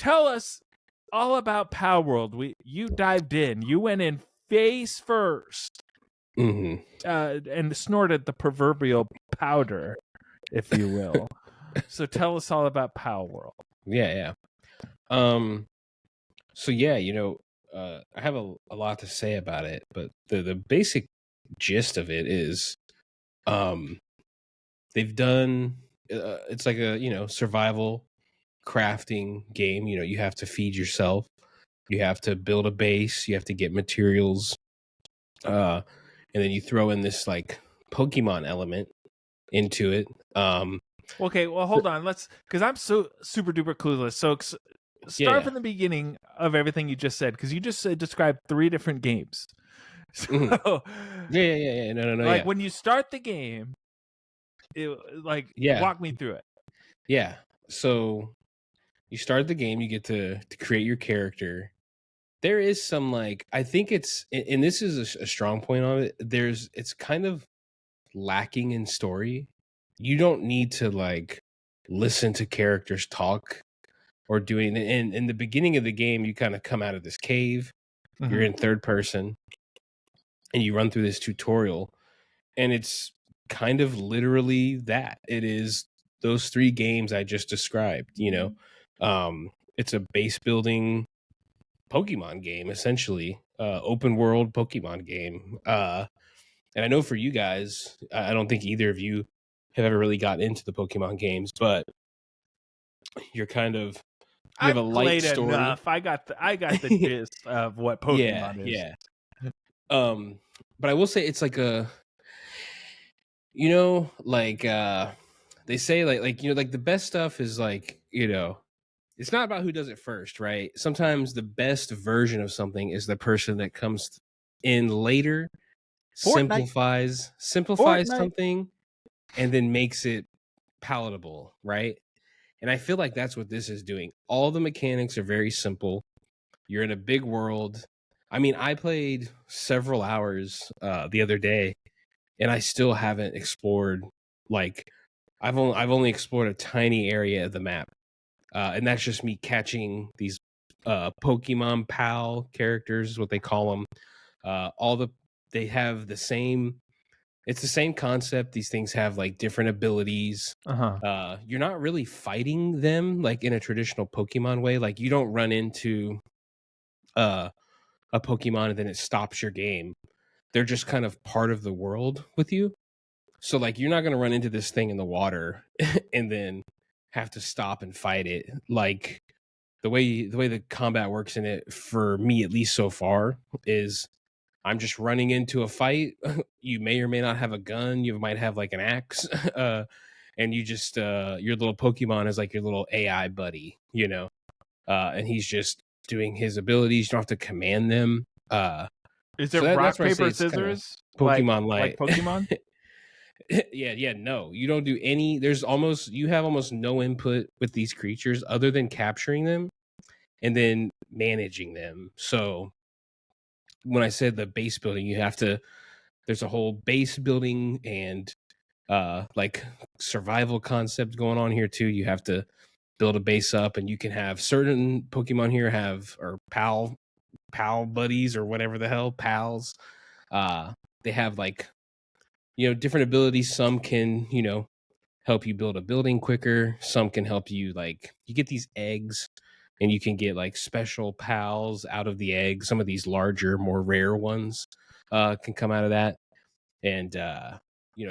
tell us all about Palworld. You dived in. You went in face first, Mm-hmm. and snorted the proverbial powder, if you will. So tell us all about Palworld. Yeah. So yeah, I have a lot to say about it, but the basic gist of it is, they've done. It's like a survival crafting game. You have to feed yourself. You have to build a base. You have to get materials. And then you throw in this like Pokemon element into it. Okay, well, hold on. Because I'm so super duper clueless. So start from the beginning of everything you just said, because you just described 3 different games. So, Yeah. No. Like when you start the game, walk me through it. Yeah. So you start the game, you get to create your character. There is some I think it's, and this is a strong point on it. It's kind of lacking in story. You don't need to listen to characters talk or doing. And in the beginning of the game, you kind of come out of this cave. Mm-hmm. You're in third person, and you run through this tutorial, and it's kind of literally that. It is those 3 games I just described. It's a base building Pokemon game, essentially, open world Pokemon game. And I know for you guys, I don't think either of you have ever really gotten into the Pokemon games, but you're kind of, you have a light story. Enough. I got the gist of what Pokemon is. Yeah. But I will say it's like a, they say the best stuff is it's not about who does it first, right? Sometimes the best version of something is the person that comes in later, simplifies something, and then makes it palatable, right? And I feel like that's what this is doing. All the mechanics are very simple. You're in a big world. I mean, I played several hours the other day, and I still haven't explored. I've only explored a tiny area of the map. And that's just me catching these Pokemon pal characters, is what they call them. They have the same. It's the same concept. These things have different abilities. You're not really fighting them in a traditional Pokemon way. You don't run into a Pokemon and then it stops your game. They're just kind of part of the world with you. So you're not going to run into this thing in the water and then have to stop and fight it. The way the combat works in it, for me at least so far, is I'm just running into a fight. You may or may not have a gun. You might have an axe, and you just your little Pokemon is your little AI buddy, and he's just doing his abilities. You don't have to command them. Is there rock paper scissors? Pokemon like Pokemon? Yeah, no, you don't do any. You have almost no input with these creatures other than capturing them and then managing them. So when I said the base building, there's a whole base building and survival concept going on here too. You have to build a base up, and you can have certain Pokemon here or pal buddies or whatever the hell, pals. They have different abilities. Some can, help you build a building quicker. Some can help you, you get these eggs and you can get special pals out of the egg. Some of these larger, more rare ones can come out of that. And,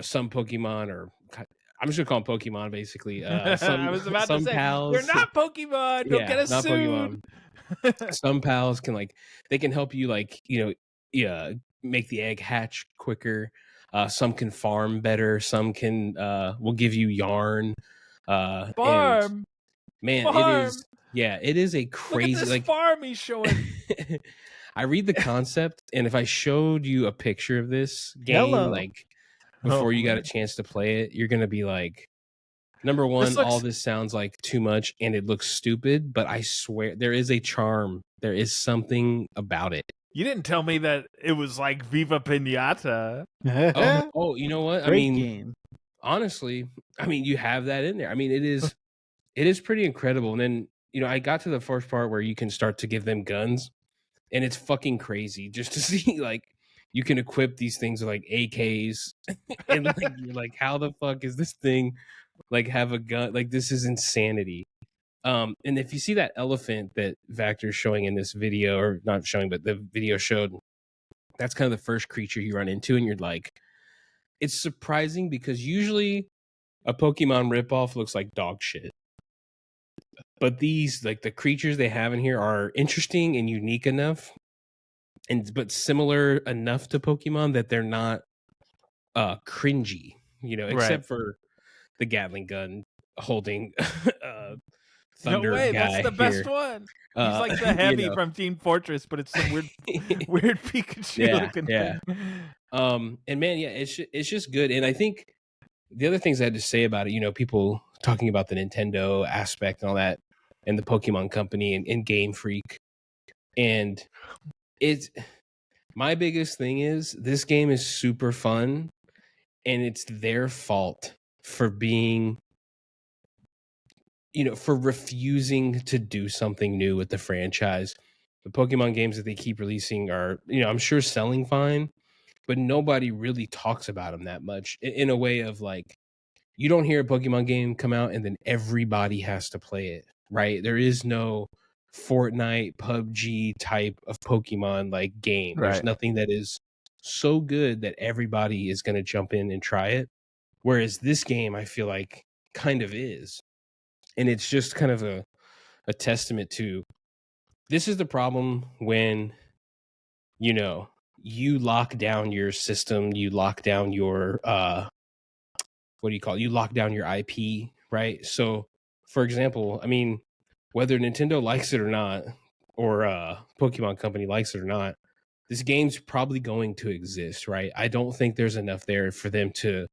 some Pokemon I'm just gonna call them Pokemon, basically. I was about to say, pals, they're not Pokemon. Don't get us not sued. Pokemon. Some pals can they can help you make the egg hatch quicker. Some can farm better. Some can will give you yarn. Farm. Man, farm. It is a crazy. Look at this farm he's showing. I read the concept, and if I showed you a picture of this game, before you got a chance to play it, you're gonna be number one, all this sounds like too much, and it looks stupid. But I swear, there is a charm. There is something about it. You didn't tell me that it was like Viva Pinata. Oh, you know what? Great game. Honestly, you have that in there. It is pretty incredible. And then I got to the first part where you can start to give them guns, and it's fucking crazy just to see like you can equip these things with like AKs, and like you're like, how the fuck is this thing like have a gun? Like this is insanity. And if you see that elephant that Vactor's showing in this video, or not showing, but the video showed, that's kind of the first creature you run into, and you're like, it's surprising because usually a Pokemon ripoff looks like dog shit. But these, like the creatures they have in here, are interesting and unique enough, but similar enough to Pokemon that they're not cringy, except for the Gatling gun holding thunder no way, guy. That's the best one. He's like the heavy from Team Fortress, but it's some weird Pikachu looking thing. And man, it's just good. And I think the other things I had to say about it, people talking about the Nintendo aspect and all that, and the Pokemon Company and Game Freak, and my biggest thing is this game is super fun, and it's their fault for being, for refusing to do something new with the franchise. The Pokemon games that they keep releasing are, I'm sure selling fine, but nobody really talks about them that much, in a way of like, you don't hear a Pokemon game come out and then everybody has to play it, right? There is no Fortnite, PUBG type of Pokemon like game. Right. There's nothing that is so good that everybody is going to jump in and try it. Whereas this game, I feel like, kind of is. And it's just kind of a testament to, this is the problem when, you lock down your system, you lock down your, what do you call it? You lock down your IP, right? So, for example, I mean, whether Nintendo likes it or not, or Pokemon Company likes it or not, this game's probably going to exist, right? I don't think there's enough there for them to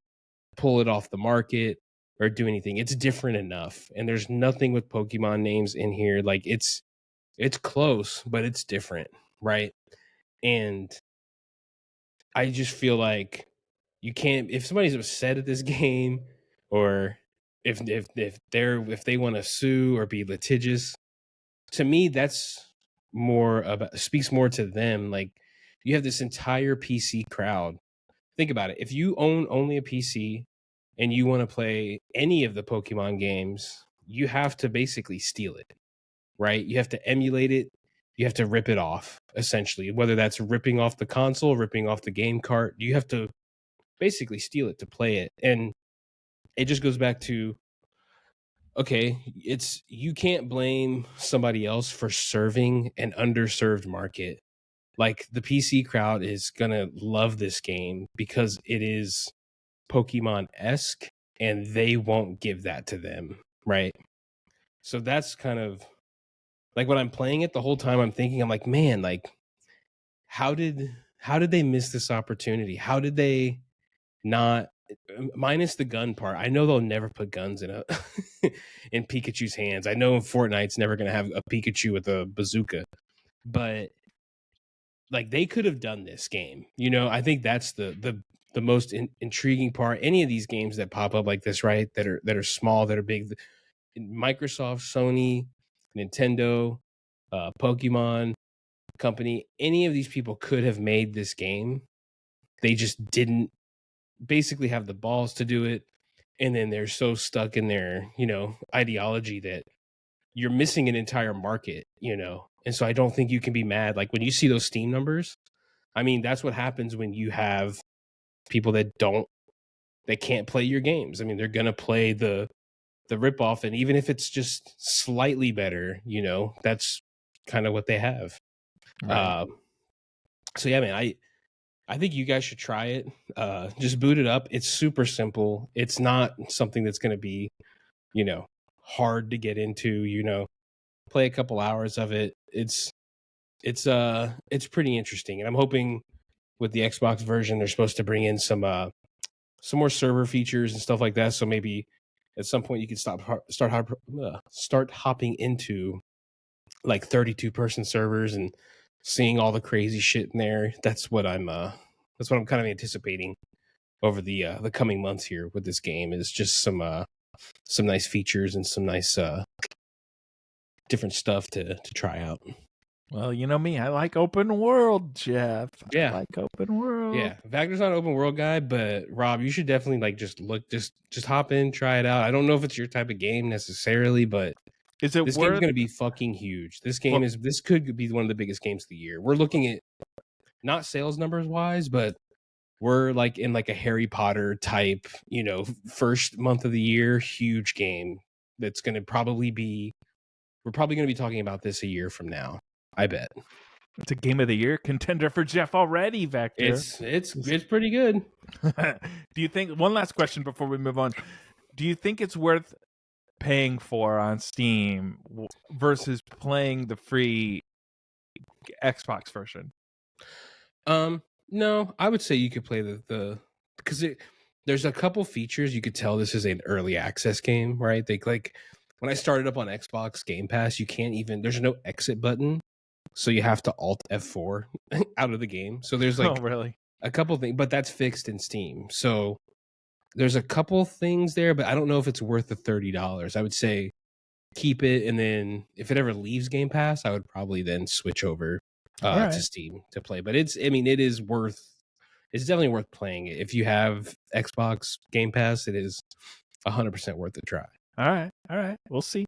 pull it off the market or do anything. It's different enough, and there's nothing with Pokemon names in here. Like it's close, but it's different, right? And I just feel like you can't, if somebody's upset at this game, or if they want to sue or be litigious, to me that's speaks more to them. Like, you have this entire PC crowd. Think about it. If you own only a PC and you want to play any of the Pokemon games, you have to basically steal it, right? You have to emulate it. You have to rip it off, essentially, whether that's ripping off the console, ripping off the game cart. You have to basically steal it to play it. And it just goes back to, okay, you can't blame somebody else for serving an underserved market. Like, the PC crowd is gonna love this game because it is Pokemon-esque, and they won't give that to them, right? So that's kind of like, when I'm playing it, the whole time I'm thinking, I'm like, man, like, how did they miss this opportunity? How did they not, minus the gun part? I know they'll never put guns in in Pikachu's hands. I know Fortnite's never going to have a Pikachu with a bazooka, but like, they could have done this game. I think that's the most intriguing part. Any of these games that pop up like this, right? That are small, that are big. Microsoft, Sony, Nintendo, Pokemon Company, any of these people could have made this game. They just didn't basically have the balls to do it. And then they're so stuck in their, ideology that you're missing an entire market, And so I don't think you can be mad. Like, when you see those Steam numbers, I mean, that's what happens when you have people that can't play your games. I mean, they're going to play the ripoff. And even if it's just slightly better, that's kind of what they have. Right. So yeah, man, I think you guys should try it. Just boot it up. It's super simple. It's not something that's going to be, hard to get into. Play a couple hours of it. It's pretty interesting, and I'm hoping with the Xbox version they're supposed to bring in some more server features and stuff like that. So maybe at some point you can start hopping into like 32-person servers and seeing all the crazy shit in there. That's what I'm kind of anticipating over the coming months here with this game, is just some nice features and some nice different stuff to try out. Well, you know me, I like open world, Jeff. Yeah. I like open world. Yeah, Wagner's not an open world guy, but Rob, you should definitely like just hop in, try it out. I don't know if it's your type of game necessarily, but this game's going to be fucking huge. This could be one of the biggest games of the year. We're looking at not sales numbers wise, but we're like in like a Harry Potter type, first month of the year, huge game that's going to probably be. We're probably going to be talking about this a year from now. I bet. It's a game of the year contender for Jeff already, Vector. It's pretty good. Do you think, one last question before we move on, do you think it's worth paying for on Steam versus playing the free Xbox version? No, I would say you could play the because there's a couple features you could tell this is an early access game, right? They like when I started up on Xbox Game Pass, there's no exit button. So you have to Alt F4 out of the game. So there's like a couple things, but that's fixed in Steam. So there's a couple things there, but I don't know if it's worth the $30. I would say keep it, and then if it ever leaves Game Pass, I would probably then switch over to Steam to play. But it's definitely worth playing it. If you have Xbox Game Pass, it is 100% worth a try. All right. We'll see.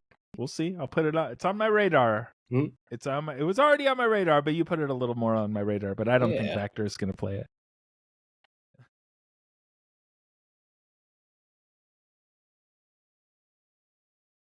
I'll put it on. It's on my radar. It was already on my radar, but you put it a little more on my radar. But I don't think Vector is going to play it.